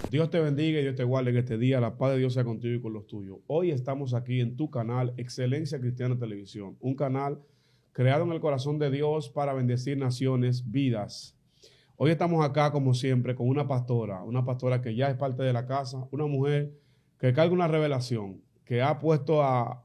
Dios te bendiga y Dios te guarde en este día. La paz de Dios sea contigo y con los tuyos. Hoy estamos aquí en tu canal Excelencia Cristiana Televisión, un canal creado en el corazón de Dios para bendecir naciones, vidas. Hoy estamos acá, como siempre, con una pastora que ya es parte de la casa, una mujer que carga una revelación, que ha puesto a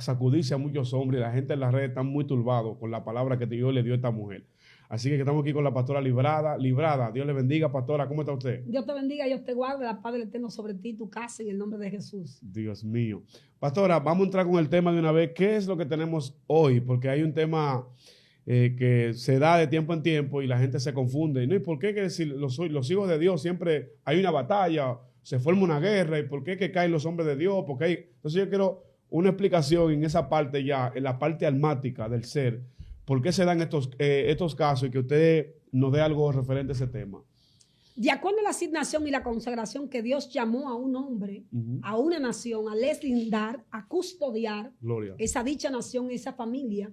sacudirse a muchos hombres, y la gente en las redes está muy turbado con la palabra que Dios le dio a esta mujer. Así que estamos aquí con la pastora Librada. Dios le bendiga, pastora. ¿Cómo está usted? Dios te bendiga, Dios te guarde, la paz del Eterno sobre ti, tu casa, en el nombre de Jesús. Dios mío. Pastora, vamos a entrar con el tema de una vez. ¿Qué es lo que tenemos hoy? Porque hay un tema que se da de tiempo en tiempo y la gente se confunde. ¿No? ¿Y por qué que si los hijos de Dios siempre hay una batalla, se forma una guerra? ¿Y por qué que caen los hombres de Dios? Entonces yo quiero una explicación en esa parte ya, en la parte almática del ser. ¿Por qué se dan estos casos y que usted nos dé algo referente a ese tema? De acuerdo a la asignación y la consagración que Dios llamó a un hombre, a una nación, a deslindar, a custodiar esa dicha nación, esa familia,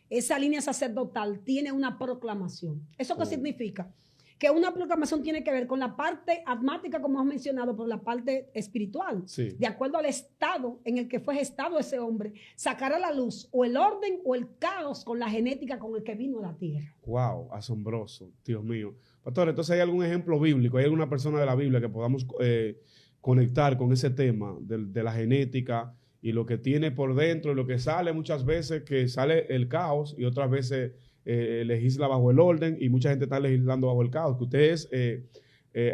esa línea sacerdotal tiene una proclamación. ¿Eso qué significa? Que una proclamación tiene que ver con la parte almática, como has mencionado, por la parte espiritual. Sí. De acuerdo al estado en el que fue gestado ese hombre, sacará a la luz o el orden o el caos con la genética con el que vino a la tierra. ¡Wow! Asombroso, Dios mío. Pastor, entonces ¿hay algún ejemplo bíblico? ¿Hay alguna persona de la Biblia que podamos conectar con ese tema de la genética y lo que tiene por dentro y lo que sale muchas veces, que sale el caos y otras veces legisla bajo el orden y mucha gente está legislando bajo el caos? Que ustedes,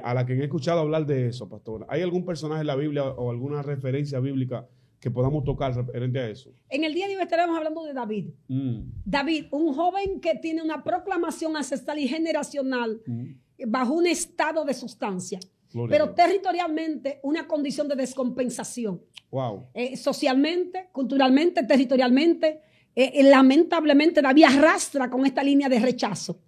a la que he escuchado hablar de eso, pastor, ¿hay algún personaje en la Biblia o alguna referencia bíblica que podamos tocar referente a eso? En el día de hoy estaremos hablando de David. David, un joven que tiene una proclamación ancestral y generacional bajo un estado de sustancia, pero territorialmente una condición de descompensación. Wow. Socialmente, culturalmente, territorialmente. Lamentablemente David arrastra con esta línea de rechazo.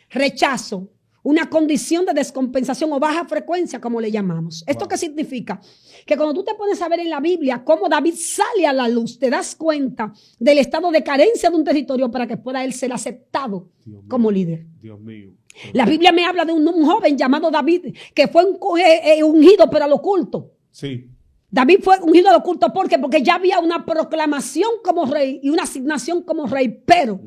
Rechazo, una condición de descompensación o baja frecuencia, como le llamamos. ¿Esto qué significa? Que cuando tú te pones a ver en la Biblia cómo David sale a la luz, te das cuenta del estado de carencia de un territorio para que pueda él ser aceptado como líder. Dios mío. La Biblia me habla de un joven llamado David que fue ungido pero al oculto. Sí. David fue ungido al oculto. ¿Por qué? Porque ya había una proclamación como rey y una asignación como rey, pero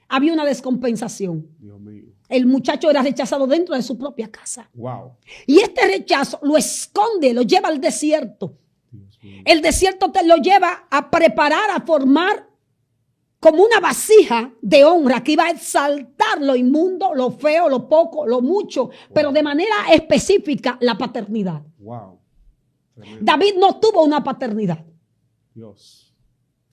había una descompensación. Dios mío. El muchacho era rechazado dentro de su propia casa. Wow. Y este rechazo lo esconde, lo lleva al desierto. El desierto te lo lleva a preparar, a formar como una vasija de honra que iba a exaltar lo inmundo, lo feo, lo poco, lo mucho, pero de manera específica la paternidad. Wow. Tremendo. David no tuvo una paternidad. Dios.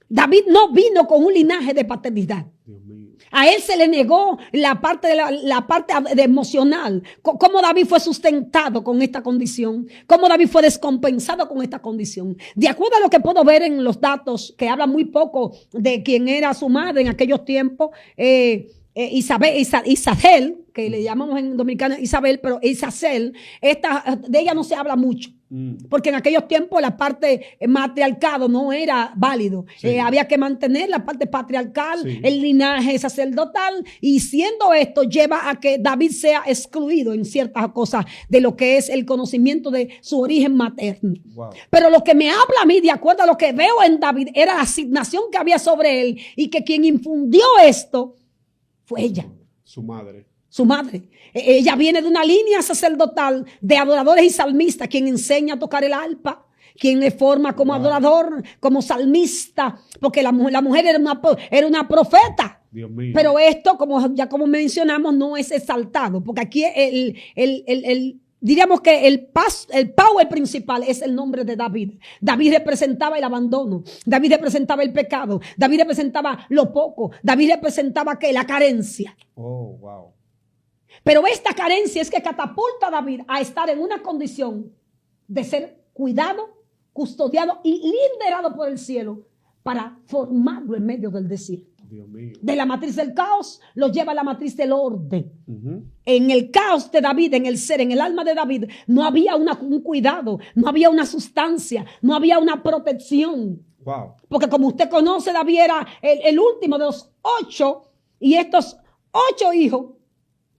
David no vino con un linaje de paternidad. Dios mío. A él se le negó la parte de emocional. Cómo David fue sustentado con esta condición. Cómo David fue descompensado con esta condición. De acuerdo a lo que puedo ver en los datos, que hablan muy poco de quién era su madre en aquellos tiempos, Isabel, que le llamamos en dominicano Isabel, pero Isabel, de ella no se habla mucho. Porque en aquellos tiempos la parte matriarcado no era válido. Sí. Había que mantener la parte patriarcal, sí, el linaje sacerdotal, y siendo esto lleva a que David sea excluido en ciertas cosas de lo que es el conocimiento de su origen materno. Wow. Pero lo que me habla a mí, de acuerdo a lo que veo en David, era la asignación que había sobre él y que quien infundió esto fue ella. Su madre. Su madre. Ella viene de una línea sacerdotal de adoradores y salmistas, quien enseña a tocar el arpa, quien le forma como adorador, como salmista, porque la mujer era una profeta. Dios mío. Pero esto, como mencionamos, no es exaltado, porque aquí diríamos que el power principal es el nombre de David. David representaba el abandono. David representaba el pecado. David representaba lo poco. David representaba la carencia. Oh, wow. Pero esta carencia es que catapulta a David a estar en una condición de ser cuidado, custodiado y liderado por el cielo para formarlo en medio del desierto. Dios mío. De la matriz del caos lo lleva a la matriz del orden. En el caos de David, en el ser, en el alma de David, no había un cuidado, no había una sustancia, no había una protección. Wow. Porque como usted conoce, David era el último de los 8, y estos 8 hijos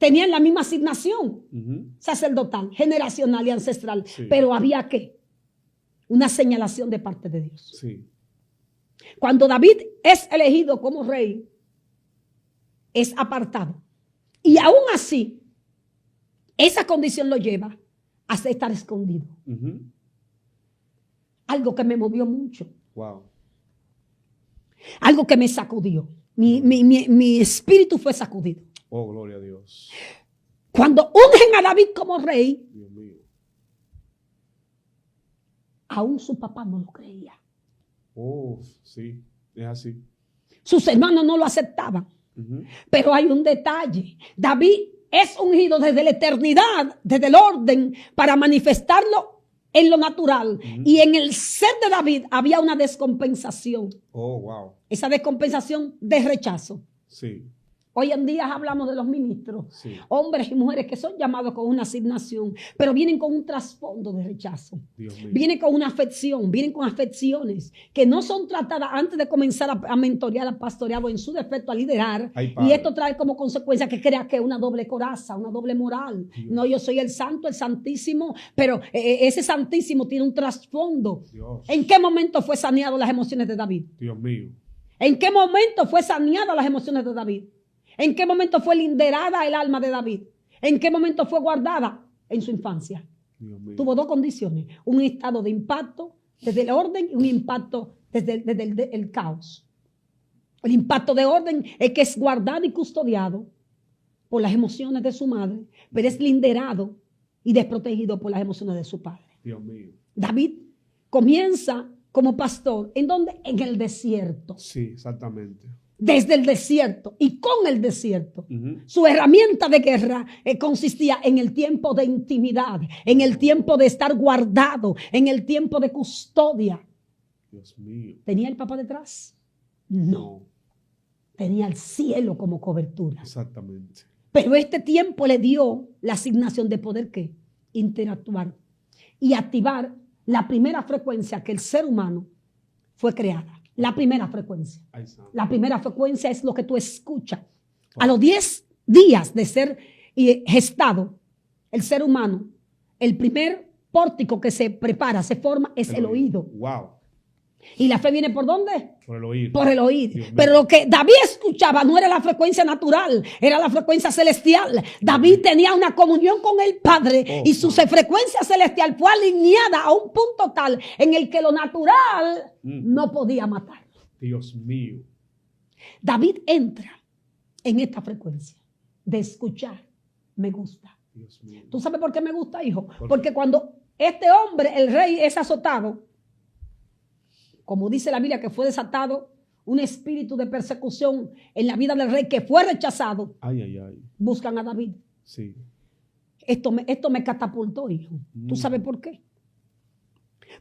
tenían la misma asignación sacerdotal, generacional y ancestral. Sí. Pero había ¿qué? Una señalación de parte de Dios. Sí. Cuando David es elegido como rey, es apartado. Y aún así, esa condición lo lleva a estar escondido. Algo que me movió mucho. Wow. Algo que me sacudió. Mi espíritu fue sacudido. Oh, gloria a Dios. Cuando ungen a David como rey, Dios mío, aún su papá no lo creía. Oh, sí, es así. Sus hermanos no lo aceptaban. Pero hay un detalle. David es ungido desde la eternidad, desde el orden, para manifestarlo en lo natural. Y en el ser de David había una descompensación. Oh, wow. Esa descompensación de rechazo. Sí. Hoy en día hablamos de los ministros, sí, hombres y mujeres que son llamados con una asignación, pero vienen con un trasfondo de rechazo. Vienen con una afección, vienen con afecciones que no son tratadas antes de comenzar a mentorear, a pastorear o en su defecto a liderar. Y esto trae como consecuencia que crea que es una doble coraza, una doble moral. Dios. No, yo soy el santo, el santísimo, pero ese santísimo tiene un trasfondo. ¿En qué momento fue saneado las emociones de David? Dios mío. ¿En qué momento fue saneada las emociones de David? ¿En qué momento fue linderada el alma de David? ¿En qué momento fue guardada? En su infancia. Tuvo dos condiciones. Un estado de impacto desde el orden y un impacto desde el caos. El impacto de orden es que es guardado y custodiado por las emociones de su madre, pero es linderado y desprotegido por las emociones de su padre. Dios mío. David comienza como pastor. ¿En dónde? En el desierto. Sí, exactamente. Desde el desierto y con el desierto. Su herramienta de guerra consistía en el tiempo de intimidad, en el tiempo de estar guardado, en el tiempo de custodia. Dios mío. ¿Tenía el papá detrás? No. Tenía el cielo como cobertura. Exactamente. Pero este tiempo le dio la asignación de poder ¿qué? Interactuar y activar la primera frecuencia que el ser humano fue creada. La primera frecuencia. La primera frecuencia es lo que tú escuchas. A los 10 días de ser gestado, el ser humano, el primer pórtico que se prepara, se forma, es el oído. Wow. ¿Y la fe viene por dónde? Por el oír. Por el oír. Pero lo que David escuchaba no era la frecuencia natural, era la frecuencia celestial. David tenía una comunión con el Padre y su frecuencia celestial fue alineada a un punto tal en el que lo natural no podía matar. Dios mío. David entra en esta frecuencia de escuchar. Me gusta. Dios mío. ¿Tú sabes por qué me gusta, hijo? Porque cuando este hombre, el rey, es azotado, como dice la Biblia, que fue desatado un espíritu de persecución en la vida del rey que fue rechazado. Buscan a David. Sí. Esto me catapultó, hijo. ¿Tú sabes por qué?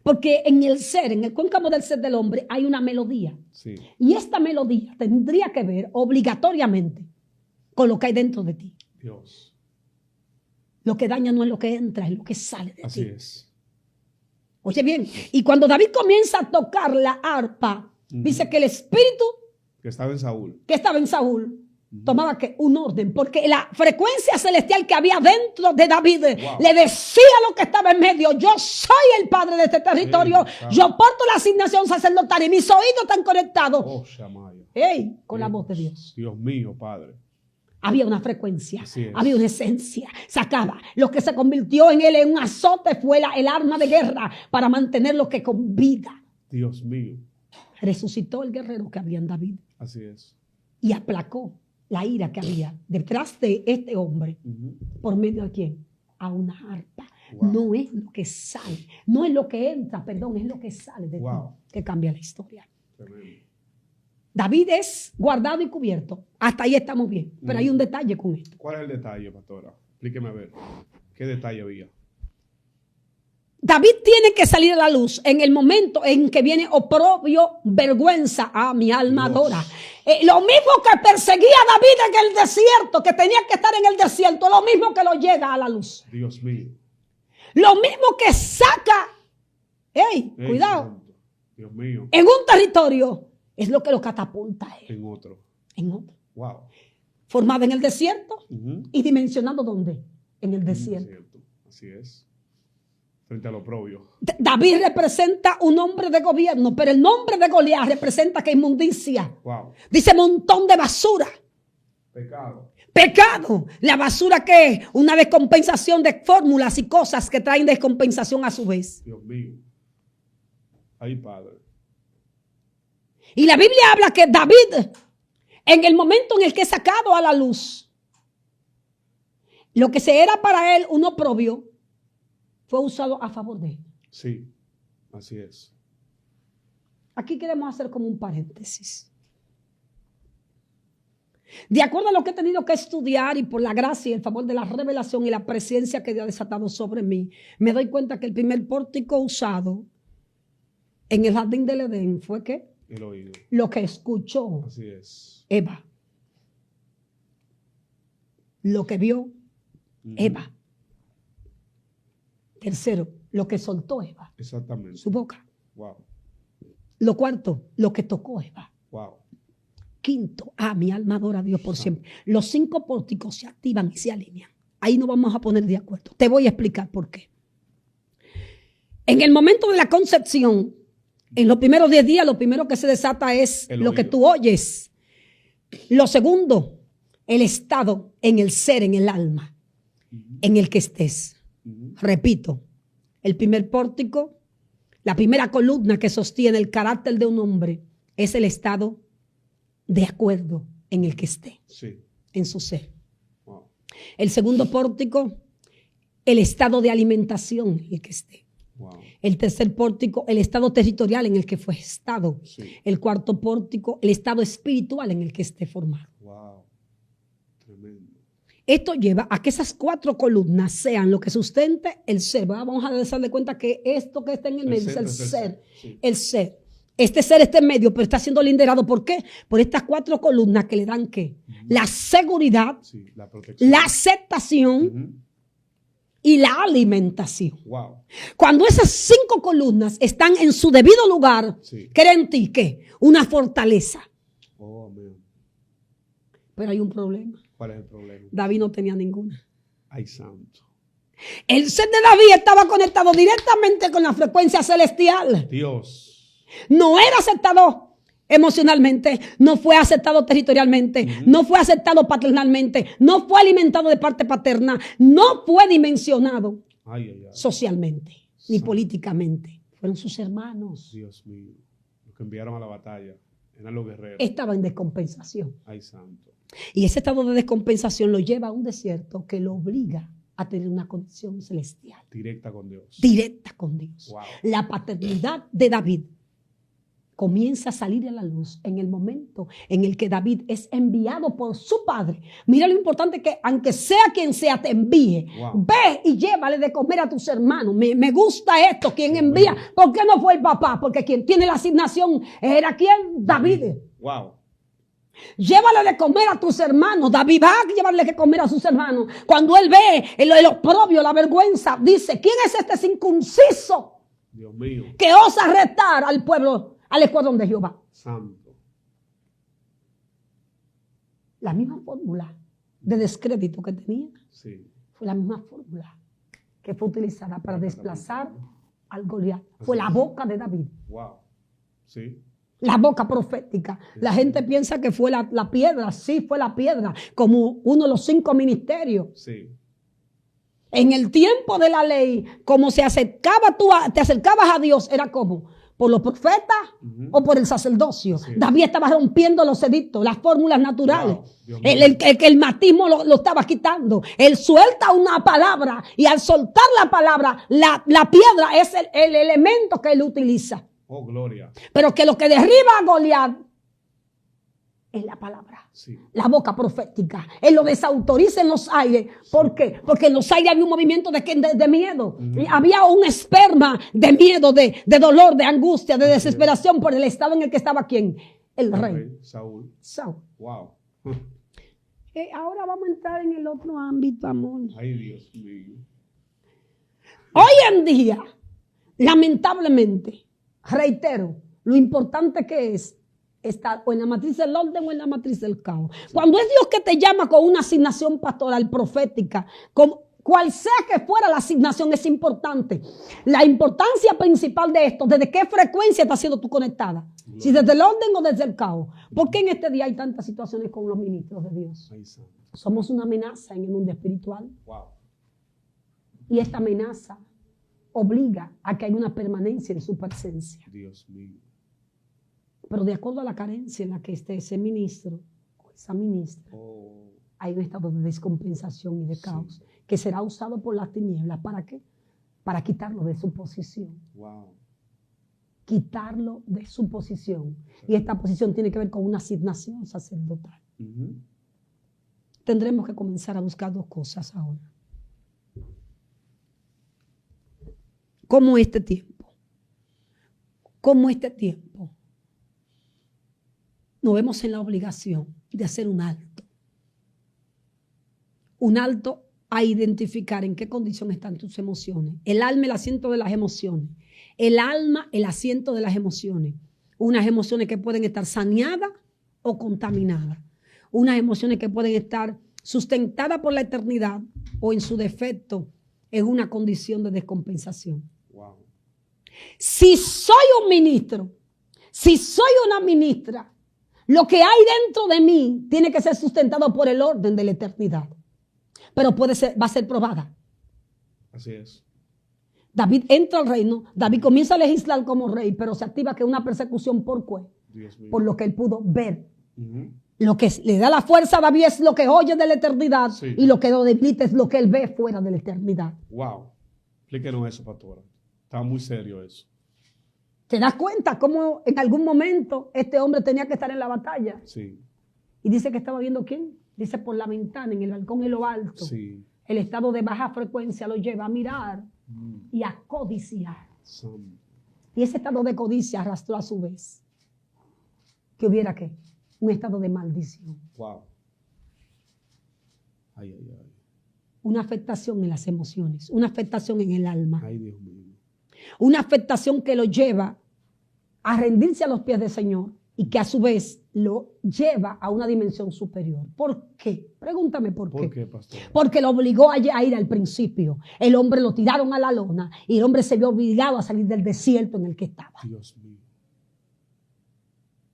Porque en el ser, en el cóncavo del ser del hombre, hay una melodía. Sí. Y esta melodía tendría que ver obligatoriamente con lo que hay dentro de ti. Dios. Lo que daña no es lo que entra, es lo que sale de ti. Así es. Oye bien, y cuando David comienza a tocar la arpa, dice que el espíritu que estaba en Saúl, tomaba que un orden, porque la frecuencia celestial que había dentro de David le decía a lo que estaba en medio: yo soy el padre de este territorio, yo porto la asignación sacerdotal y mis oídos están conectados con la voz de Dios. Dios mío, Padre. Había una frecuencia, había una esencia, sacaba. Lo que se convirtió en él en un azote fue el arma de guerra para mantenerlo que con vida. Dios mío. Resucitó el guerrero que había en David. Así es. Y aplacó la ira que había detrás de este hombre. ¿Por medio de quién? A una arpa. No es lo que sale, no es lo que entra, perdón, es lo que sale de ti que cambia la historia. Tremendo. David es guardado y cubierto. Hasta ahí estamos bien. Pero hay un detalle con esto. ¿Cuál es el detalle, pastora? Explíqueme a ver. ¿Qué detalle había? David tiene que salir a la luz en el momento en que viene oprobio, vergüenza. Mi alma adora. Lo mismo que perseguía a David en el desierto, que tenía que estar en el desierto, lo mismo que lo llega a la luz. Dios mío. Lo mismo que saca, cuidado, santo. Dios mío. En un territorio, es lo que lo catapulta a él. En otro. En otro. Wow. formado en el desierto y dimensionado ¿dónde? En el desierto. Así es. Frente a lo propio. David representa un hombre de gobierno, pero el nombre de Goliat representa que inmundicia. Wow. Dice montón de basura. Pecado. Pecado. La basura que es una descompensación de fórmulas y cosas que traen descompensación a su vez. Dios mío. Ay, Padre. Y la Biblia habla que David, en el momento en el que es sacado a la luz, lo que se era para él un oprobio, fue usado a favor de él. Sí, así es. Aquí queremos hacer como un paréntesis. De acuerdo a lo que he tenido que estudiar y por la gracia y el favor de la revelación y la presencia que Dios ha desatado sobre mí, me doy cuenta que el primer pórtico usado en el jardín del Edén fue ¿qué? El oído. Lo que escuchó. Así es. Eva. Lo que vio Eva. Tercero, lo que soltó Eva. Exactamente. Su boca. Wow. Lo cuarto, lo que tocó Eva. Wow. Quinto, mi alma adora a Dios por siempre. Los 5 pórticos se activan y se alinean. Ahí nos vamos a poner de acuerdo. Te voy a explicar por qué. En el momento de la concepción, en los primeros 10 días, lo primero que se desata es lo que tú oyes. Lo segundo, el estado en el ser, en el alma, en el que estés. Repito, el primer pórtico, la primera columna que sostiene el carácter de un hombre es el estado de acuerdo en el que esté, en su ser. Wow. El segundo pórtico, el estado de alimentación en el que esté. Wow. El tercer pórtico, el estado territorial en el que fue estado. Sí. El cuarto pórtico, el estado espiritual en el que esté formado. Wow. Tremendo. Esto lleva a que esas 4 columnas sean lo que sustente el ser. Vamos a darle cuenta que esto que está en el medio es el ser. Sí. El ser. Este ser está en medio, pero está siendo liderado. ¿Por qué? Por estas 4 columnas que le dan ¿qué? La seguridad, sí, la protección, la aceptación y la alimentación. Wow. Cuando esas 5 columnas están en su debido lugar, sí, crea en ti ¿qué? Una fortaleza. Oh, amén. Pero hay un problema. ¿Cuál es el problema? David no tenía ninguna. Ay, santo. El ser de David estaba conectado directamente con la frecuencia celestial. Dios. No era aceptado emocionalmente, no fue aceptado territorialmente, no fue aceptado paternalmente, no fue alimentado de parte paterna, no fue dimensionado socialmente, ni políticamente. Fueron sus hermanos. Dios mío, los que enviaron a la batalla, eran los guerreros. Estaba en descompensación. Ay, santo. Y ese estado de descompensación lo lleva a un desierto que lo obliga a tener una conexión celestial. Directa con Dios. Directa con Dios. Wow. La paternidad de David comienza a salir a la luz en el momento en el que David es enviado por su padre. Mira lo importante que aunque sea quien sea te envíe. Wow. Ve y llévale de comer a tus hermanos. Me gusta esto. ¿Quién envía? ¿Por qué no fue el papá? Porque quien tiene la asignación era ¿quién? David. Wow. Llévale de comer a tus hermanos. David va a llevarle de comer a sus hermanos. Cuando él ve el oprobio, la vergüenza, dice, ¿quién es este circunciso? Dios mío. Que osa retar al pueblo, al escuadrón de Jehová. Santo. La misma fórmula de descrédito que tenía, sí, fue la misma fórmula que fue utilizada para desplazar al Goliat. Fue la boca de David. Wow. Sí. La boca profética. La gente piensa que fue la piedra. Sí, fue la piedra. Como uno de los 5 ministerios. Sí. En el tiempo de la ley, como te acercabas a Dios, era como por los profetas o por el sacerdocio. Sí. David estaba rompiendo los edictos, las fórmulas naturales. Wow, el matismo lo estaba quitando. Él suelta una palabra y al soltar la palabra, la piedra es el elemento que él utiliza. Oh, gloria. Pero que lo que derriba a Goliat es la palabra, sí, la boca profética. Él lo desautoriza en los aires. ¿Por qué? Porque en los aires había un movimiento de miedo. Había un esperma de miedo, de dolor, de angustia, de desesperación por el estado en el que estaba ¿quién? El rey. Saúl. Wow. Ahora vamos a entrar en el otro ámbito, amor. Ay, Dios mío. Hoy en día, lamentablemente, reitero, lo importante que es está o en la matriz del orden o en la matriz del caos. Cuando es Dios que te llama con una asignación pastoral profética, cual sea que fuera la asignación, es importante. La importancia principal de esto, ¿desde qué frecuencia está siendo tú conectada? Si desde el orden o desde el caos. ¿Por qué en este día hay tantas situaciones con los ministros de Dios? Somos una amenaza en el mundo espiritual. Y esta amenaza obliga a que haya una permanencia en su presencia. Dios mío. Pero de acuerdo a la carencia en la que esté ese ministro o esa ministra, hay un estado de descompensación y de caos que será usado por las tinieblas. ¿Para qué? Para quitarlo de su posición. Quitarlo de su posición. Y esta posición tiene que ver con una asignación sacerdotal. Tendremos que comenzar a buscar dos cosas ahora. Como este tiempo nos vemos en la obligación de hacer un alto a identificar en qué condición están tus emociones. El alma, el asiento de las emociones. El alma, el asiento de las emociones. Unas emociones que pueden estar saneadas o contaminadas. Unas emociones que pueden estar sustentadas por la eternidad o en su defecto en una condición de descompensación. Si soy un ministro, si soy una ministra, lo que hay dentro de mí tiene que ser sustentado por el orden de la eternidad. Pero va a ser probada. Así es. David entra al reino, David comienza a legislar como rey, pero se activa que una persecución por por lo que él pudo ver. Lo que le da la fuerza a David es lo que oye de la eternidad y lo que lo debilita es lo que él ve fuera de la eternidad. Wow. Explíquenos eso, pastora. Está muy serio eso. ¿Te das cuenta cómo en algún momento este hombre tenía que estar en la batalla? Sí. Y dice que estaba viendo ¿quién? Dice por la ventana, en el balcón en lo alto. Sí. El estado de baja frecuencia lo lleva a mirar y a codiciar. Y ese estado de codicia arrastró a su vez que hubiera ¿qué? Un estado de maldición. Wow. Ay, ay, ay. Una afectación en las emociones, una afectación en el alma. Ay, Dios mío. Una afectación que lo lleva a rendirse a los pies del Señor y que a su vez lo lleva a una dimensión superior. ¿Por qué? Pregúntame por qué. ¿Por qué, pastor? Porque lo obligó a ir al principio. El hombre lo tiraron a la lona y el hombre se vio obligado a salir del desierto en el que estaba. Dios mío.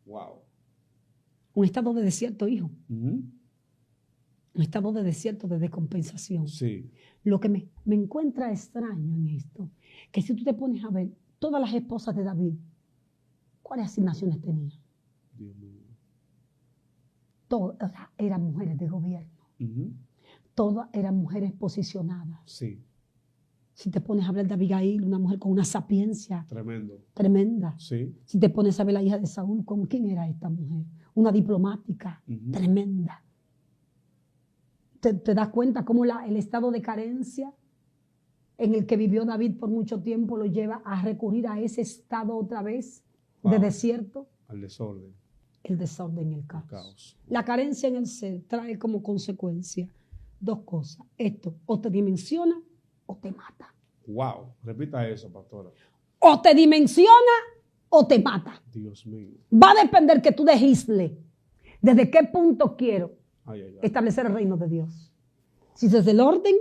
Wow. Un estado de desierto, hijo. Un estado de desierto, de descompensación. Sí. Lo que me encuentra extraño en esto, que si tú te pones a ver, todas las esposas de David, ¿cuáles asignaciones tenían? Dios mío. Todas eran mujeres de gobierno. Todas eran mujeres posicionadas. Sí. Si te pones a hablar de Abigail, una mujer con una sapiencia tremenda. Sí. Si te pones a ver la hija de Saúl, ¿con quién era esta mujer? Una diplomática tremenda. ¿Te das cuenta cómo el estado de carencia en el que vivió David por mucho tiempo lo lleva a recurrir a ese estado otra vez de desierto? Al desorden. El desorden y el caos. La carencia en el ser trae como consecuencia dos cosas. Esto o te dimensiona o te mata. Wow. Repita eso, pastora. O te dimensiona o te mata. Dios mío. Va a depender que tú legisles desde qué punto quiero establecer el reino de Dios. Si desde el orden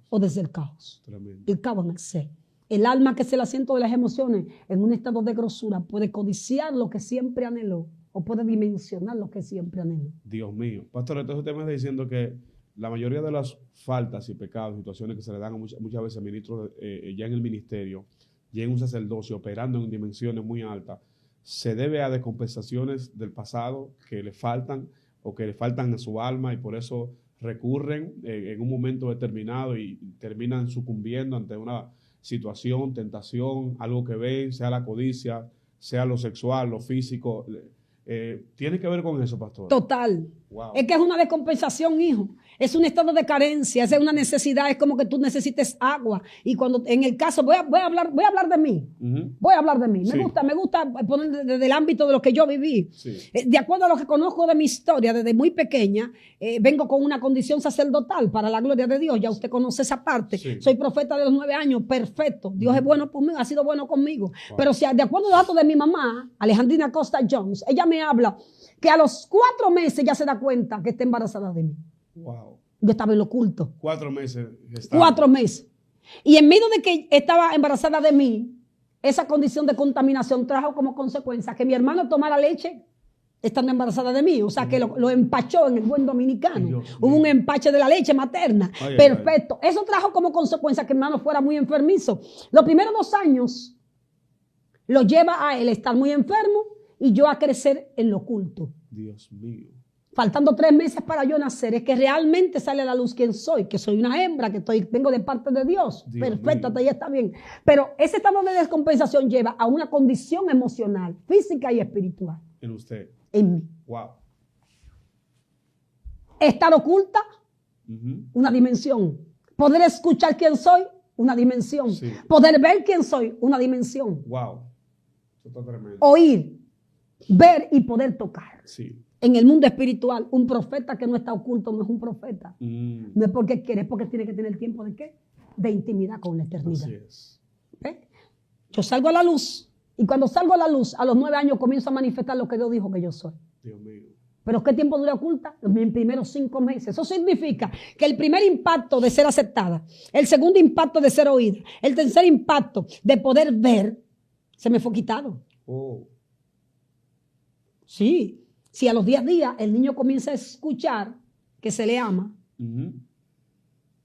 o desde el caos. Tremendo. El caos en el ser. El alma, que es el asiento de las emociones, en un estado de grosura, puede codiciar lo que siempre anheló o puede dimensionar lo que siempre anheló. Dios mío. Pastor, entonces usted me está diciendo que la mayoría de las faltas y pecados, situaciones que se le dan a muchas veces a ministros ya en el ministerio, ya en un sacerdocio, operando en dimensiones muy altas, se debe a descompensaciones del pasado que le faltan o que le faltan a su alma y por eso recurren en un momento determinado y terminan sucumbiendo ante una situación, tentación, algo que ven, sea la codicia, sea lo sexual, lo físico. ¿Tiene que ver con eso, pastor? Total. Wow. Es que es una descompensación, hijo. Es un estado de carencia, es una necesidad, es como que tú necesites agua. Y cuando, en el caso, voy a hablar de mí. Voy a hablar de mí. Me gusta poner desde el ámbito de lo que yo viví. Sí. De acuerdo a lo que conozco de mi historia, desde muy pequeña, vengo con una condición sacerdotal para la gloria de Dios. Ya usted conoce esa parte. Sí. Soy profeta de los 9 años, perfecto. Dios es bueno conmigo, ha sido bueno conmigo. Wow. Pero si de acuerdo a los datos de mi mamá, Alejandrina Costa Jones, ella me habla que a los 4 meses ya se da cuenta que está embarazada de mí. Wow. Yo estaba en lo oculto. 4 meses. 4 meses. Y en medio de que estaba embarazada de mí, esa condición de contaminación trajo como consecuencia que mi hermano tomara leche estando embarazada de mí. O sea, que lo empachó en el buen dominicano. Hubo un empache de la leche materna. Perfecto. Eso trajo como consecuencia que mi hermano fuera muy enfermizo. Los primeros 2 años lo lleva a él a estar muy enfermo y yo a crecer en lo oculto. Dios mío. Faltando 3 meses para yo nacer, es que realmente sale a la luz quién soy, que soy una hembra, que vengo de parte de Dios. Perfecto, hasta ahí está bien. Pero ese estado de descompensación lleva a una condición emocional, física y espiritual. En usted. En mí. Wow. Estar oculta, una dimensión. Poder escuchar quién soy, una dimensión. Sí. Poder ver quién soy, una dimensión. Wow. Eso está tremendo. Oír, ver y poder tocar. Sí. En el mundo espiritual, un profeta que no está oculto no es un profeta. No es porque quiere, es porque tiene que tener tiempo de ¿qué? De intimidad con la eternidad. Así es. ¿Ve? Yo salgo a la luz y cuando salgo a la luz, a los 9 años comienzo a manifestar lo que Dios dijo que yo soy. Dios mío. ¿Pero qué tiempo dura oculta? Los primeros 5 meses. Eso significa que el primer impacto de ser aceptada, el segundo impacto de ser oída, el tercer impacto de poder ver, se me fue quitado. Oh. Sí. Si a los 10 días el niño comienza a escuchar que se le ama,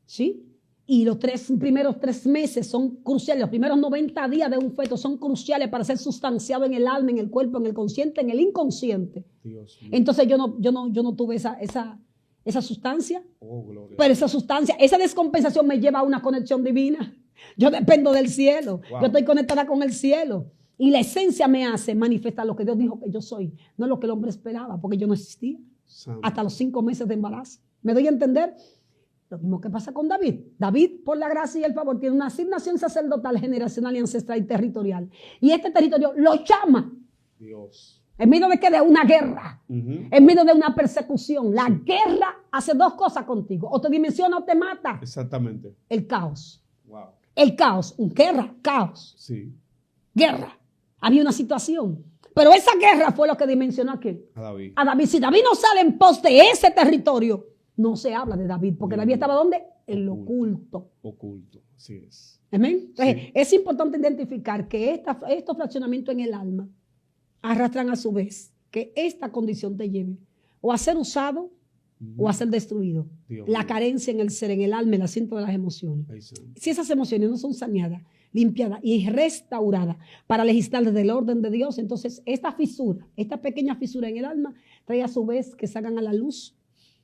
¿sí? Y los primeros 3 meses son cruciales, los primeros 90 días de un feto son cruciales para ser sustanciado en el alma, en el cuerpo, en el consciente, en el inconsciente. Dios mío. Entonces yo no tuve esa sustancia. Oh, gloria. Pero esa sustancia, esa descompensación me lleva a una conexión divina. Yo dependo del cielo. Wow. Yo estoy conectada con el cielo. Y la esencia me hace manifestar lo que Dios dijo que yo soy, no lo que el hombre esperaba, porque yo no existía. Santo. Hasta los 5 meses de embarazo. ¿Me doy a entender? Lo mismo que pasa con David. David, por la gracia y el favor, tiene una asignación sacerdotal, generacional y ancestral y territorial. Y este territorio lo llama. Dios. En medio de que de una guerra, en medio de una persecución. La guerra hace 2 cosas contigo. O te dimensiona o te mata. Exactamente. El caos. Wow. El caos. Guerra, caos. Sí. Guerra. Había una situación. Pero esa guerra fue lo que dimensionó a quién. A David. A David. Si David no sale en pos de ese territorio, no se habla de David. Porque David estaba ¿dónde? En lo oculto. Oculto. Así es. ¿Amén? Entonces, es importante identificar que estos fraccionamientos en el alma arrastran a su vez que esta condición te lleve o a ser usado o a ser destruido. La carencia en el ser, en el alma, el asiento de las emociones. Si esas emociones no son saneadas, limpiada y restaurada para legislar desde el orden de Dios, entonces esta fisura, esta pequeña fisura en el alma, trae a su vez que salgan a la luz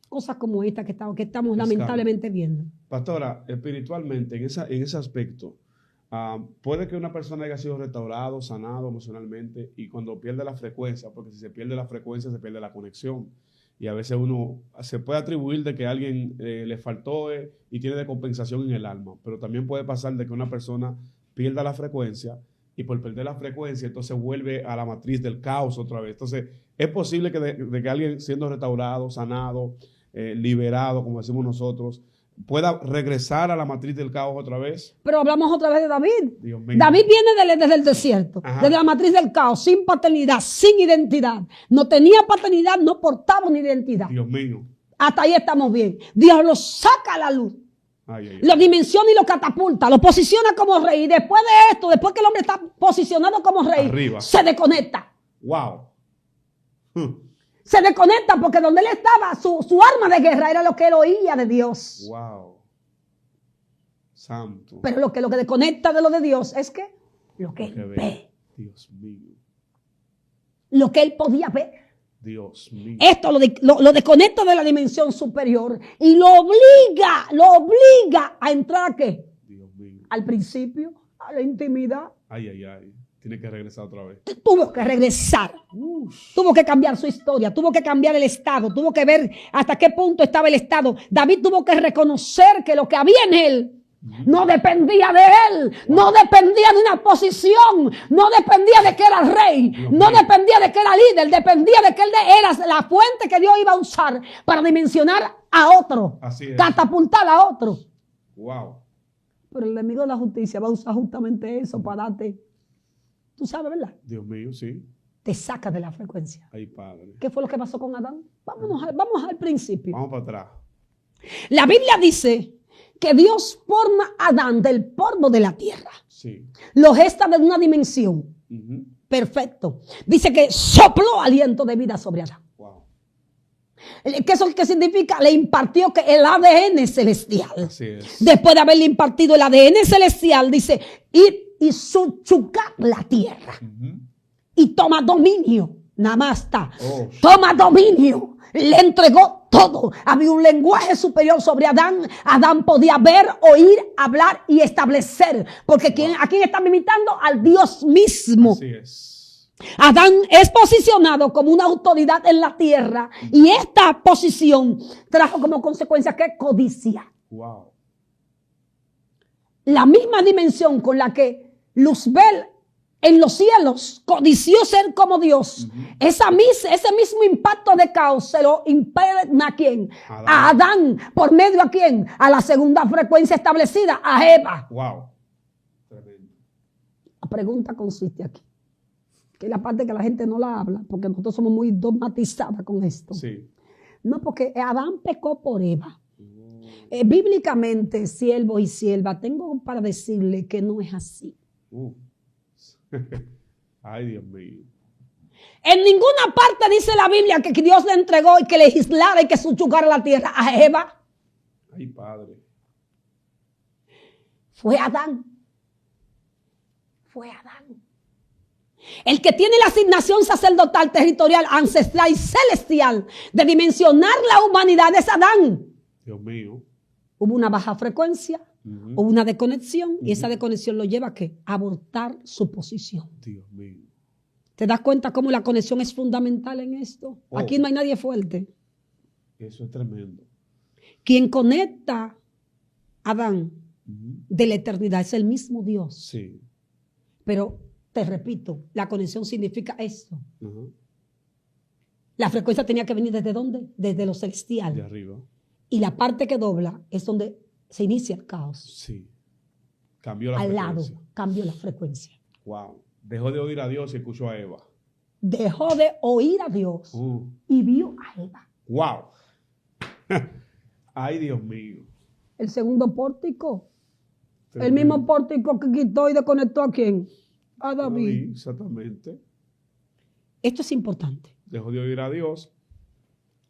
cosas como esta que estamos lamentablemente viendo. Pastora, espiritualmente, en ese aspecto, puede que una persona haya sido restaurado, sanado emocionalmente, y cuando pierde la frecuencia, porque si se pierde la frecuencia, se pierde la conexión. Y a veces uno se puede atribuir de que a alguien le faltó y tiene descompensación en el alma, pero también puede pasar de que una persona pierda la frecuencia y por perder la frecuencia entonces vuelve a la matriz del caos otra vez. Entonces es posible que de que alguien siendo restaurado, sanado, liberado, como decimos nosotros, pueda regresar a la matriz del caos otra vez. Pero hablamos otra vez de David. Dios mío. David viene desde el desierto, desde la matriz del caos, sin paternidad, sin identidad. No tenía paternidad, no portaba una identidad. Dios mío. Hasta ahí estamos bien. Dios lo saca a la luz. Lo dimensiona y lo catapulta, lo posiciona como rey. Y después de esto, después que el hombre está posicionado como rey, arriba, se desconecta. Wow. Se desconecta porque donde él estaba, su arma de guerra era lo que él oía de Dios. Wow. Santo. Pero lo que desconecta de lo de Dios es que lo que él ve. Dios mío. Lo que él podía ver. Dios mío. Esto lo desconecta de la dimensión superior y lo obliga a entrar ¿a qué? Dios mío. Al principio, a la intimidad. Ay, ay, ay. Tiene que regresar otra vez. Tuvo que regresar. Tuvo que cambiar su historia. Tuvo que cambiar el estado. Tuvo que ver hasta qué punto estaba el estado. David tuvo que reconocer que lo que había en él no dependía de él, no dependía de una posición, no dependía de que era rey, no dependía de que era líder, dependía de que él era la fuente que Dios iba a usar para dimensionar a otro, catapultar a otro. Wow. Pero el enemigo de la justicia va a usar justamente eso para darte, tú sabes, ¿verdad? Dios mío, sí. Te saca de la frecuencia. Ay, Padre. ¿Qué fue lo que pasó con Adán? Vamos al principio. Vamos para atrás. La Biblia dice que Dios forma a Adán del polvo de la tierra. Sí. Lo gesta de una dimensión. Perfecto. Dice que sopló aliento de vida sobre Adán. Wow. ¿Qué eso qué significa? Le impartió que el ADN celestial. Así es. Después de haberle impartido el ADN celestial, dice, y suchucar la tierra. Y toma dominio. Nada más está. Toma dominio. Le entregó todo. Había un lenguaje superior sobre Adán. Adán podía ver, oír, hablar y establecer. Porque ¿a quién está imitando? Al Dios mismo. Así es. Adán es posicionado como una autoridad en la tierra. Y esta posición trajo como consecuencia que codicia. Wow. La misma dimensión con la que Luzbel en los cielos codició ser como Dios. Ese mismo impacto de caos se lo impregna ¿a quién? A Adán. ¿Por medio a quién? A la segunda frecuencia establecida, a Eva. Wow. Tremendo. La pregunta consiste aquí, que es la parte que la gente no la habla, porque nosotros somos muy dogmatizadas con esto. Sí. No, porque Adán pecó por Eva. Bíblicamente, siervo y sierva, tengo para decirle que no es así. Ay, Dios mío. En ninguna parte dice la Biblia que Dios le entregó y que legislara y que subyugara la tierra a Eva. Ay, Padre. Fue Adán. Fue Adán. El que tiene la asignación sacerdotal, territorial, ancestral y celestial de dimensionar la humanidad es Adán. Dios mío. Hubo una baja frecuencia. Hubo una desconexión y esa desconexión lo lleva a ¿qué? A abortar su posición. Dios mío. ¿Te das cuenta cómo la conexión es fundamental en esto? Aquí no hay nadie fuerte. Eso es tremendo. Quien conecta a Adán de la eternidad es el mismo Dios. Sí. Pero te repito, la conexión significa esto. La frecuencia tenía que venir ¿desde dónde? Desde lo celestial. De arriba. Y la parte que dobla es donde se inicia el caos. Sí. Cambió la frecuencia. Al lado, cambió la frecuencia. Wow. Dejó de oír a Dios y escuchó a Eva. Dejó de oír a Dios y vio a Eva. Wow. Ay, Dios mío. El segundo pórtico. El mismo pórtico que quitó y desconectó ¿a quién? A David. Exactamente. Esto es importante. Dejó de oír a Dios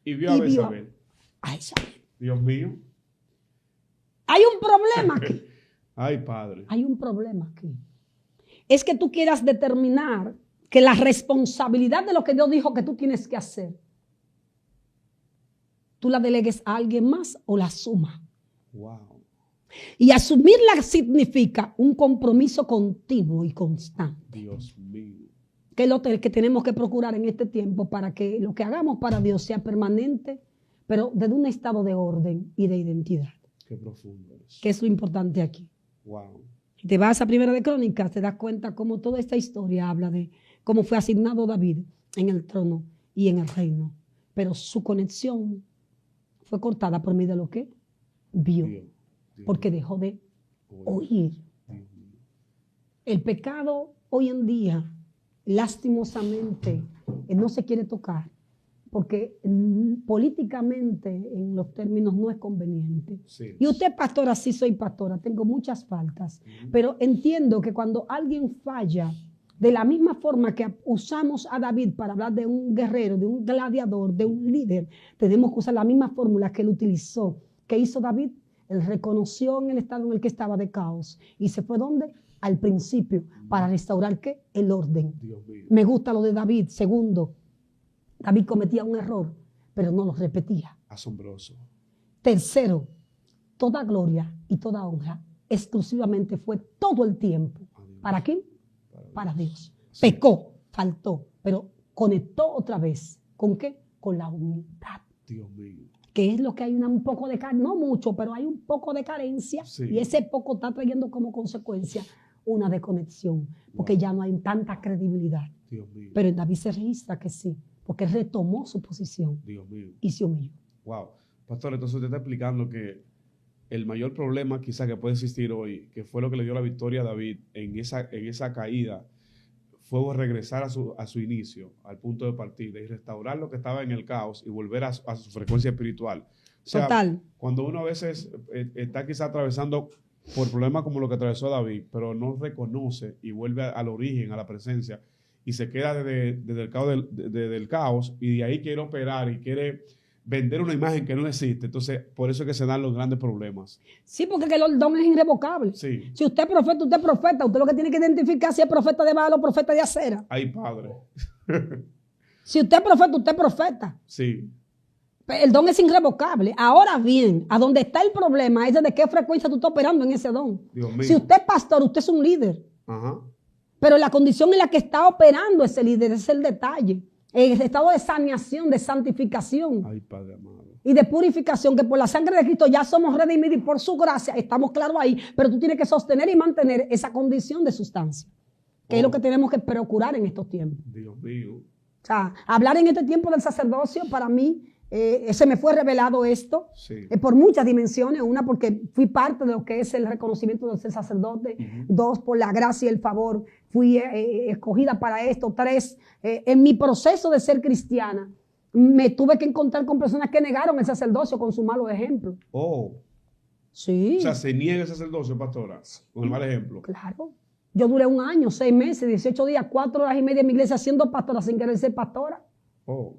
y vio a Betsabé. A Isabel. Dios mío. Hay un problema aquí. Ay, Padre. Hay un problema aquí. Es que tú quieras determinar que la responsabilidad de lo que Dios dijo que tú tienes que hacer, tú la delegues a alguien más o la asumas. Wow. Y asumirla significa un compromiso continuo y constante. Dios mío. Que es lo que tenemos que procurar en este tiempo para que lo que hagamos para Dios sea permanente, pero desde un estado de orden y de identidad. Qué profundo es. Que es lo importante aquí. Wow. Si te vas a Primera de Crónicas, te das cuenta cómo toda esta historia habla de cómo fue asignado David en el trono y en el reino. Pero su conexión fue cortada por medio de lo que vio. Dios. Porque dejó de oír. El pecado hoy en día, lastimosamente, no se quiere tocar. Porque políticamente, en los términos, no es conveniente. Sí. Y usted, pastora, sí soy pastora, tengo muchas faltas. Pero entiendo que cuando alguien falla, de la misma forma que usamos a David para hablar de un guerrero, de un gladiador, de un líder, tenemos que usar la misma fórmula que él utilizó. ¿Qué hizo David? Él reconoció en el estado en el que estaba de caos. ¿Y se fue dónde? Al principio, para restaurar ¿qué? El orden. Me gusta lo de David. Segundo, David cometía un error, pero no lo repetía. Asombroso. Tercero, toda gloria y toda honra exclusivamente fue todo el tiempo. ¿Para quién? para Dios. Sí. Pecó, faltó, pero conectó otra vez. ¿Con qué? Con la humildad. Dios mío. Que es lo que hay un poco de carencia, no mucho, pero hay un poco de carencia. Sí. Y ese poco está trayendo como consecuencia una desconexión, porque ya no hay tanta credibilidad. Dios mío. Pero en David se registra que sí, porque retomó su posición Dios mío. y se humilló. Wow. Pastor, entonces usted está explicando que el mayor problema quizá que puede existir hoy, que fue lo que le dio la victoria a David en esa caída, fue regresar a su inicio, al punto de partida, y restaurar lo que estaba en el caos y volver a su frecuencia espiritual. O sea, Total. cuando uno a veces está quizá atravesando por problemas como lo que atravesó David, pero no reconoce y vuelve al origen, a la presencia, y se queda desde el caos, y de ahí quiere operar y quiere vender una imagen que no existe. Entonces, por eso es que se dan los grandes problemas. Sí, porque que el don es irrevocable. Sí. Si usted es profeta, usted es profeta. Usted lo que tiene que identificar si es profeta de Baal o profeta de Acera. Ay, Padre. Si usted es profeta, usted es profeta. Sí. El don es irrevocable. Ahora bien, a donde está el problema es de qué frecuencia tú estás operando en ese don. Dios mío. Si usted es pastor, usted es un líder. Ajá. Pero la condición en la que está operando ese líder es el detalle. El estado de saneación, de santificación Ay, Padre amado. y de purificación, que por la sangre de Cristo ya somos redimidos y por su gracia estamos claros ahí. Pero tú tienes que sostener y mantener esa condición de sustancia, que es lo que tenemos que procurar en estos tiempos. Dios mío. O sea, hablar en este tiempo del sacerdocio, para mí, se me fue revelado esto Sí. por muchas dimensiones. Una, porque fui parte de lo que es el reconocimiento de ser sacerdote. Dos, por la gracia y el favor, fui escogida para esto. Tres, en mi proceso de ser cristiana, me tuve que encontrar con personas que negaron el sacerdocio con su malo ejemplo. Oh. Sí. O sea, se niega el sacerdocio, pastora, con el mal ejemplo. Claro. Yo duré 1 año, 6 meses, 18 días, 4 horas y media en mi iglesia siendo pastora sin querer ser pastora. Oh.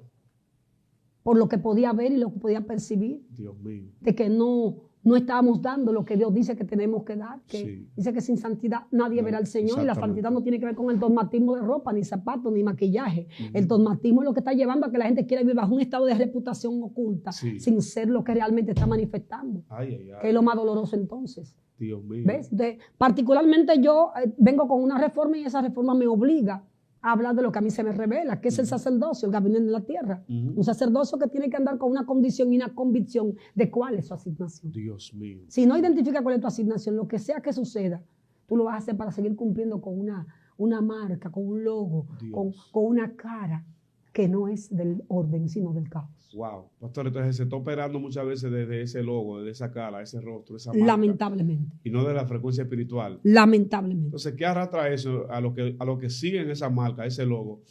Por lo que podía ver y lo que podía percibir. Dios mío. De que no estábamos dando lo que Dios dice que tenemos que dar. Que Sí. dice que sin santidad nadie No, verá al Señor. Y la exactamente. santidad no tiene que ver con el dogmatismo de ropa, ni zapatos, ni maquillaje. El dogmatismo es lo que está llevando a que la gente quiera vivir bajo un estado de reputación oculta, Sí. sin ser lo que realmente está manifestando. Ay, ay, Que es ay. lo más doloroso entonces. Dios mío. ¿Ves? Entonces, particularmente yo vengo con una reforma y esa reforma me obliga a hablar de lo que a mí se me revela, que es el sacerdocio, el gabinete de la tierra. Un sacerdocio que tiene que andar con una condición y una convicción de cuál es su asignación. Dios mío. Si no identifica cuál es tu asignación, lo que sea que suceda, tú lo vas a hacer para seguir cumpliendo con una marca, con un logo, Dios. con una cara que no es del orden, sino del caos. Wow. Pastor, entonces se está operando muchas veces desde ese logo, desde esa cara, ese rostro, esa marca. Lamentablemente. Y no de la frecuencia espiritual. Lamentablemente. Entonces, ¿qué arrastra eso a lo que siguen esa marca, ese logo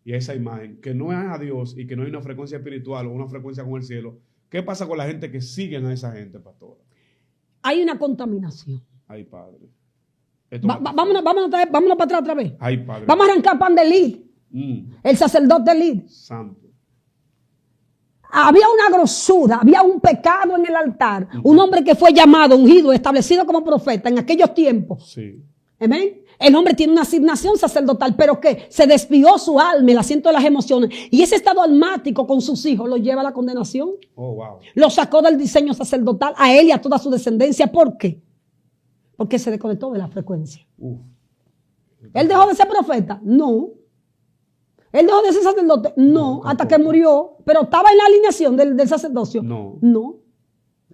y esa imagen? Que no es a Dios y que no hay una frecuencia espiritual o una frecuencia con el cielo. ¿Qué pasa con la gente que siguen a esa gente, pastora? Hay una contaminación. Ay, Padre. Vámonos para atrás otra vez. Ay, Padre. Vamos a arrancar pan de Lid, el sacerdote de Lid. Santo. Había una grosura, había un pecado en el altar. Un hombre que fue llamado, ungido, establecido como profeta en aquellos tiempos. Sí. Amén. El hombre tiene una asignación sacerdotal, pero que se desvió su alma, el asiento de las emociones. Y ese estado almático con sus hijos lo lleva a la condenación. Oh, wow. Lo sacó del diseño sacerdotal a él y a toda su descendencia. ¿Por qué? Porque se desconectó de la frecuencia. ¿Él dejó de ser profeta? No. ¿Él dejó de ser sacerdote? No, hasta que murió. Pero estaba en la alineación del sacerdocio. No. No.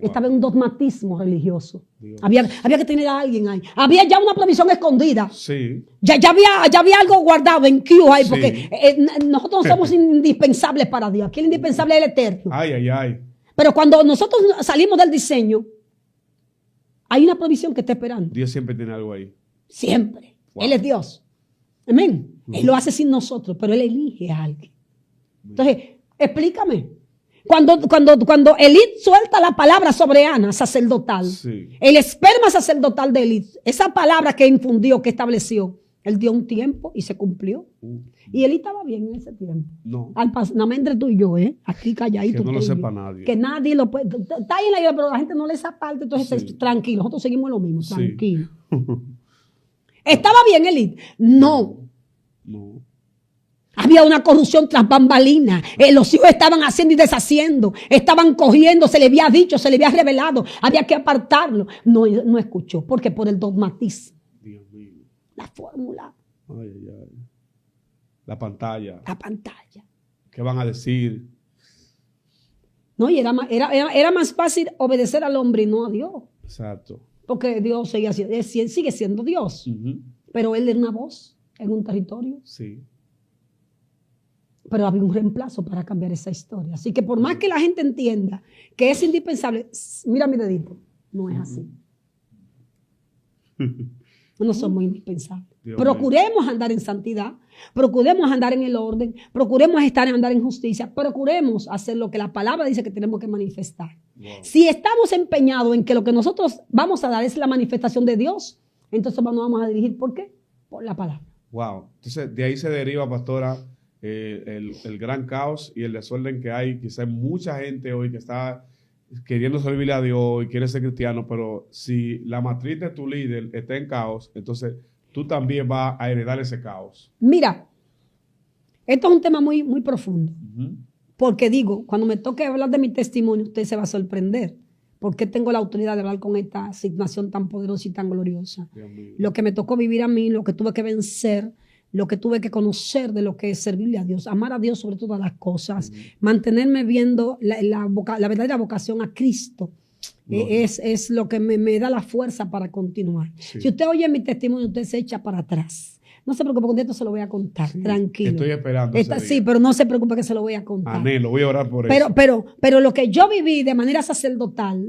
Estaba en un dogmatismo religioso. Dios. Había que tener a alguien ahí. Había ya una provisión escondida. Sí. Ya había algo guardado en Q ahí, Sí. porque nosotros no somos indispensables para Dios. Aquí el indispensable es el eterno. Ay, ay, ay. Pero cuando nosotros salimos del diseño, hay una provisión que está esperando. Dios siempre tiene algo ahí. Siempre. Wow. Él es Dios. Amén. Él lo hace sin nosotros, pero Él elige a alguien. Entonces, explícame. Cuando Elid suelta la palabra sobre Ana, sacerdotal, Sí. el esperma sacerdotal de Elid, esa palabra que infundió, que estableció, él dio un tiempo y se cumplió. Y Elid estaba bien en ese tiempo. No. Nada más entre tú y yo, aquí calladito. Que no lo tú y yo. sepa nadie. Que nadie lo puede. Está ahí en la iglesia, pero la gente no le esa parte, entonces Sí. tranquilo, nosotros seguimos lo mismo, Sí. tranquilo. ¿Estaba bien Elid? No. No. Había una corrupción tras bambalinas. Los hijos estaban haciendo y deshaciendo. Estaban cogiendo, se le había dicho, se le había revelado. Había que apartarlo. No escuchó, porque por el dogmatismo, Dios mío. la fórmula. Ay, ay, ay. La pantalla. La pantalla. ¿Qué van a decir? No, y era más fácil obedecer al hombre y no a Dios. Exacto. Porque Dios sigue siendo Dios. Pero Él era una voz en un territorio. Sí. Pero había un reemplazo para cambiar esa historia. Así que por más que la gente entienda que es indispensable, mira mi dedito, no es así. No somos indispensables. Procuremos andar en santidad, procuremos andar en el orden, procuremos andar en justicia, procuremos hacer lo que la palabra dice que tenemos que manifestar. Wow. Si estamos empeñados en que lo que nosotros vamos a dar es la manifestación de Dios, entonces nos vamos a dirigir, ¿por qué? Por la palabra. Wow. Entonces de ahí se deriva, pastora, el gran caos y el desorden que hay. Quizá hay mucha gente hoy que está queriendo servirle a Dios y quiere ser cristiano, pero si la matriz de tu líder está en caos, entonces tú también vas a heredar ese caos. Mira, esto es un tema muy, muy profundo. Porque digo, cuando me toque hablar de mi testimonio, usted se va a sorprender. Porque tengo la autoridad de hablar con esta asignación tan poderosa y tan gloriosa. Lo que me tocó vivir a mí, lo que tuve que vencer, lo que tuve que conocer de lo que es servirle a Dios, amar a Dios sobre todas las cosas, mantenerme viendo la verdadera vocación a Cristo. Es lo que me da la fuerza para continuar. Sí. Si usted oye mi testimonio, usted se echa para atrás. No se preocupe, con esto se lo voy a contar, tranquilo. Estoy esperando. Sí, pero no se preocupe que se lo voy a contar. Anhelo, voy a orar por eso. Pero lo que yo viví de manera sacerdotal,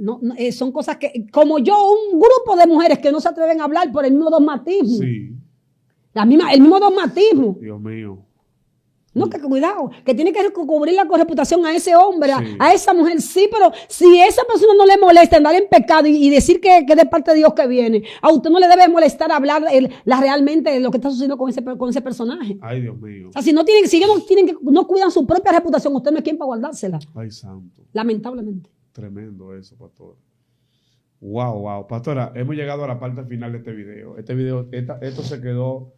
son cosas que, como yo, un grupo de mujeres que no se atreven a hablar por el mismo dogmatismo. Sí. El mismo dogmatismo. Dios mío. No, que cuidado, que tiene que cubrir la reputación a ese hombre, sí, a esa mujer, sí, pero si esa persona no le molesta andar en pecado y decir que es de parte de Dios que viene, a usted no le debe molestar hablar realmente de lo que está sucediendo con ese personaje. Ay, Dios mío. O sea, si ellos no cuidan su propia reputación, usted no es quien para guardársela. Ay, santo. Lamentablemente. Tremendo eso, pastor. Wow. Pastora, hemos llegado a la parte final de este video. Esto se quedó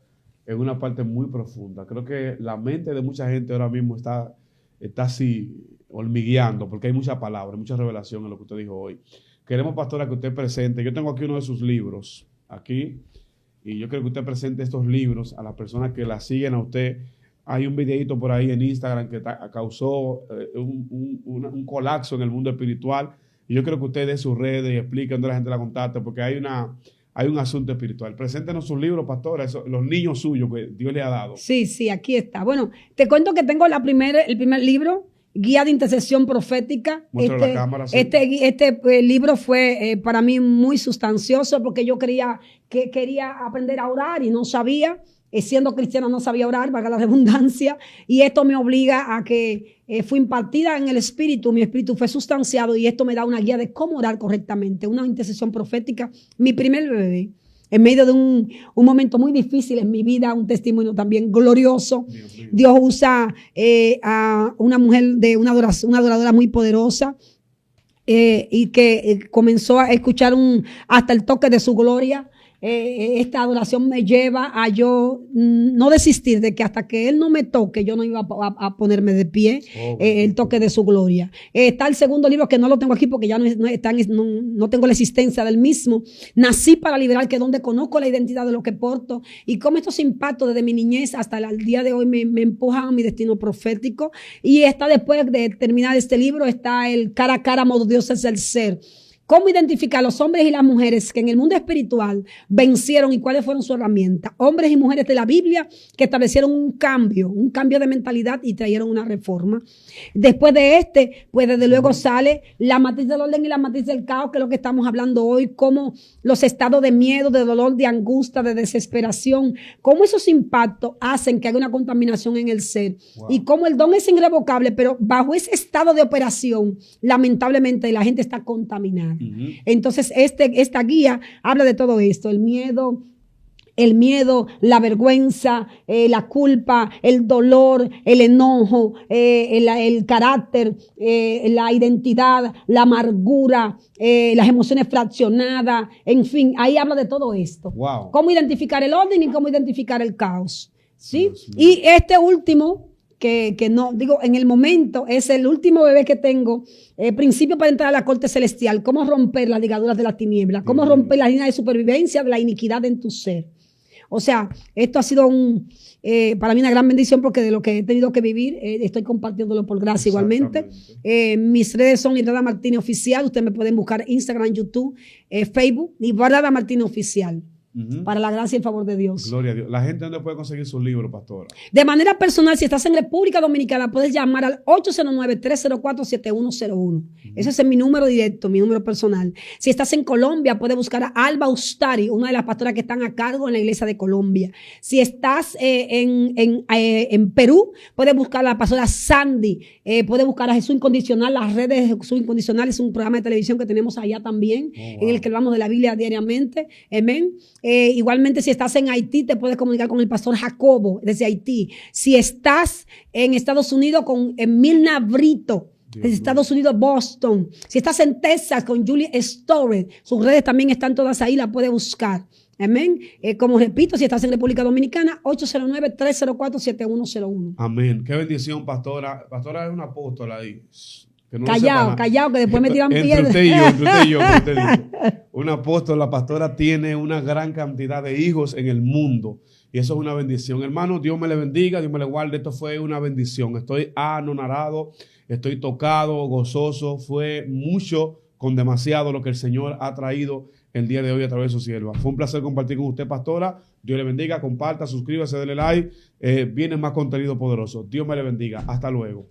en una parte muy profunda. Creo que la mente de mucha gente ahora mismo está así hormigueando, porque hay mucha palabra, mucha revelación en lo que usted dijo hoy. Queremos, pastora, que usted presente. Yo tengo aquí uno de sus libros, aquí, y yo quiero que usted presente estos libros a las personas que la siguen a usted. Hay un videito por ahí en Instagram que causó un colapso en el mundo espiritual, y yo creo que usted dé sus redes y explique dónde la gente la contacta, porque hay un asunto espiritual. Preséntenos sus libros, pastora, los niños suyos que Dios le ha dado. Sí, aquí está. Bueno, te cuento que tengo el primer libro, Guía de Intercesión Profética. Muéstralo a la cámara, sí. Este libro fue para mí muy sustancioso porque yo quería aprender a orar y no sabía. Siendo cristiana no sabía orar, valga la redundancia, y esto me obliga a que fui impartida en el espíritu, mi espíritu fue sustanciado y esto me da una guía de cómo orar correctamente, una intercesión profética. Mi primer bebé, en medio de un momento muy difícil en mi vida, un testimonio también glorioso. Dios usa a una mujer una adoradora muy poderosa, y que comenzó a escuchar hasta el toque de su gloria. Esta adoración me lleva a yo no desistir de que hasta que Él no me toque, yo no iba a ponerme de pie. El toque de su gloria. Está el segundo libro que no lo tengo aquí porque ya no tengo la existencia del mismo. Nací para liberar, que donde conozco la identidad de lo que porto y cómo estos impactos desde mi niñez hasta el día de hoy me empujan a mi destino profético. Y está, después de terminar este libro, está el cara a cara, modo Dios es el ser. Cómo identificar a los hombres y las mujeres que en el mundo espiritual vencieron y cuáles fueron sus herramientas. Hombres y mujeres de la Biblia que establecieron un cambio de mentalidad y trajeron una reforma. Después de pues desde luego sale la matriz del orden y la matriz del caos, que es lo que estamos hablando hoy, cómo los estados de miedo, de dolor, de angustia, de desesperación, cómo esos impactos hacen que haya una contaminación en el ser. Wow. Y cómo el don es irrevocable, pero bajo ese estado de operación, lamentablemente la gente está contaminada. Entonces, esta guía habla de todo esto: el miedo, la vergüenza, la culpa, el dolor, el enojo, el carácter, la identidad, la amargura, las emociones fraccionadas, en fin, ahí habla de todo esto. Wow. Cómo identificar el orden y cómo identificar el caos. ¿Sí? Y este último, que no, digo, en el momento es el último bebé que tengo, principio para entrar a la corte celestial, cómo romper las ligaduras de la tiniebla, cómo romper la línea de supervivencia de la iniquidad en tu ser. O sea, esto ha sido para mí una gran bendición porque de lo que he tenido que vivir, estoy compartiéndolo por gracia igualmente. Mis redes son Librada Martínez Oficial. Ustedes me pueden buscar Instagram, YouTube, Facebook, Librada Martínez Oficial. Para la gracia y el favor de Dios. Gloria a Dios. ¿La gente dónde puede conseguir sus libros, pastora? De manera personal, si estás en República Dominicana, puedes llamar al 809-304-7101. Ese es mi número directo, mi número personal. Si estás en Colombia, puedes buscar a Alba Ustari, una de las pastoras que están a cargo en la iglesia de Colombia. Si estás en Perú, puedes buscar a la pastora Sandy. Puedes buscar a Jesús Incondicional. Las redes de Jesús Incondicional es un programa de televisión que tenemos allá también, en el que hablamos de la Biblia diariamente. Amén. Igualmente, si estás en Haití, te puedes comunicar con el pastor Jacobo desde Haití. Si estás en Estados Unidos, con Milna Brito, desde Estados Unidos, Boston. Si estás en Texas, con Julie Storey, sus redes también están todas ahí, la puedes buscar. Amén. Como repito, si estás en República Dominicana, 809-304-7101. Amén. Qué bendición, pastora. Pastora es una apóstola ahí. Que no callado, que después me tiran piedras. Entre usted y yo. Una apóstola, la pastora tiene una gran cantidad de hijos en el mundo. Y eso es una bendición. Hermano, Dios me le bendiga, Dios me le guarde. Esto fue una bendición. Estoy anonadado, estoy tocado, gozoso. Fue mucho con demasiado lo que el Señor ha traído el día de hoy a través de su sierva. Fue un placer compartir con usted, pastora. Dios le bendiga, comparta, suscríbase, dele like. Viene más contenido poderoso. Dios me le bendiga. Hasta luego.